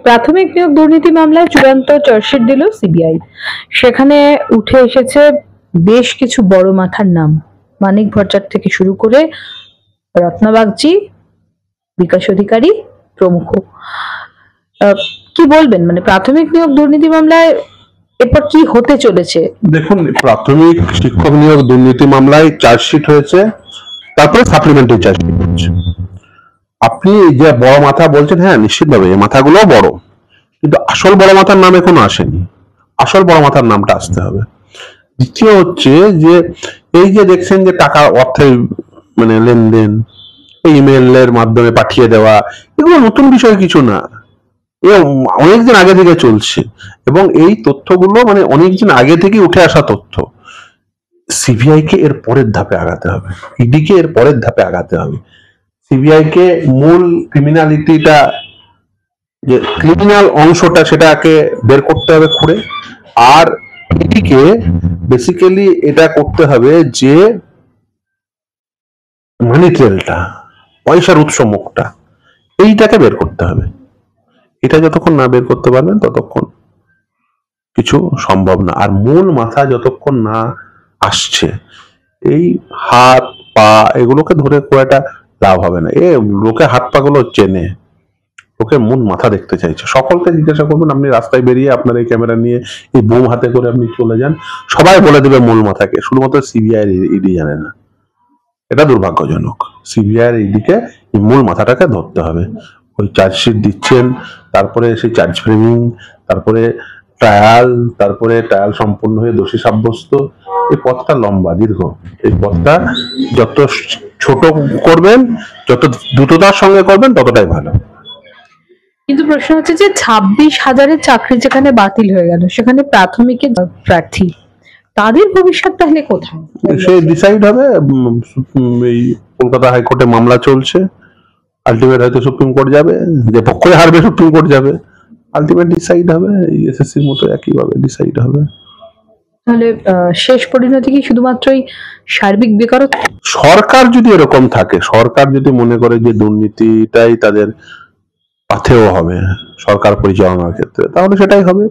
প্রাথমিক নিয়োগ দুর্নীতি মামলায় চূড়ান্ত চার্জশিট দিল সিবিআই। সেখানে উঠে এসেছে বেশ কিছু বড় মাথার নাম, মানিক ভট্টাচার্য থেকে শুরু করে রত্না বাগচি, বিকাশ অধিকারী প্রমুখ। কি বলবেন, মানে প্রাথমিক নিয়োগ দুর্নীতি মামলায় এরপর কি হতে চলেছে? দেখুন, প্রাথমিক শিক্ষক নিয়োগ দুর্নীতি মামলায় চার্জশিট হয়েছে, তারপরে সাপ্লিমেন্টারি চার্জশিট হচ্ছে। আপনি যে বড় মাথা বলছেন, হ্যাঁ নিশ্চিতভাবে এই মাথাগুলো বড়, কিন্তু আসল বড় মাথার নাম এখনো আসেনি। আসল বড় মাথার নামটা আসতে হবে। দ্বিতীয় হচ্ছে যে এই যে দেখছেন যে টাকা অর্থের মানে লেনদেন, ইমেল এর মাধ্যমে পাঠিয়ে দেওয়া, এগুলো নতুন বিষয় কিছু না, অনেকদিন আগে থেকে চলছে এবং এই তথ্যগুলো মানে অনেকদিন আগে থেকে উঠে আসা তথ্য। সিবিআই কে এর পরের ধাপে আগাতে হবে, ইডি কে এর পরের ধাপে আগাতে হবে। সিবিআই কে মূল ক্রিমিনালিটিটা, যে ক্রিমিনাল অংশটা, সেটাকে বের করতে হবে খুঁড়ে, আর ইডি কে বেসিক্যালি এটা করতে হবে যে মানি ট্রেলটা, পয়সার উৎস মুখটা, এইটাকে বের করতে হবে। এটা যতক্ষণ না বের করতে পারবেন ততক্ষণ কিছু সম্ভব না। আর মূল মাথা যতক্ষণ না আসছে, এই হাত পা এগুলোকে ধরে খুব একটা লাভ হবে না। লোকে হাত পা গুলো চেনে, লোকে মূল মাথা দেখতে চাইছে। সকলকে জিজ্ঞাসা করবেন, আপনি রাস্তায় বেরিয়ে আপনার এই ক্যামেরা নিয়ে এই বোম হাতে করে আপনি চলে যান, সবাই বলে দেবে মূল মাথাকে, শুধুমাত্র সিবিআই ইডি জানে না। এটা দুর্ভাগ্যজনক। সিবিআই ইডিকে এই মূল মাথাটাকে ধরতে হবে। ওই চার্জশিট দিচ্ছেন, তারপরে সেই চার্জ ফ্রেমিং, তারপরে ট্রায়াল, তারপরে ট্রায়াল সম্পূর্ণ হয়ে দোষী সাব্যস্ত, এই পথটা লম্বা দীর্ঘ। এই পথটা যত ছোট করবেন, যত দ্রুততার সঙ্গে করবেন, ততটাই ভালো। কিন্তু প্রশ্ন হচ্ছে যে 26,000-এর চাকরি যেখানে বাতিল হয়ে গেল, সেখানে প্রাথমিকের প্রার্থী, তাদের ভবিষ্যৎ তাহলে কোথায়? সে ডিসাইড হবে। এই কলকাতা হাইকোর্টে মামলা চলছে, আলটিমেট হয়তো সুপ্রিম কোর্ট যাবে, যে পক্ষে হারবে সুপ্রিম কোর্ট যাবে, আলটিমেট ডিসাইড হবে। এসএসসির মতো একইভাবে ডিসাইড হবে। তাহলে শেষ পরিণতি কি শুধুমাত্রই সার্বিক বেকারত্ব? সরকার যদি এরকম থাকে, সরকার যদি মনে করে যে দুর্নীতিটাই তাদের পাথেয় হবে সরকার পরিচালনার ক্ষেত্রে, তাহলে সেটাই হবে।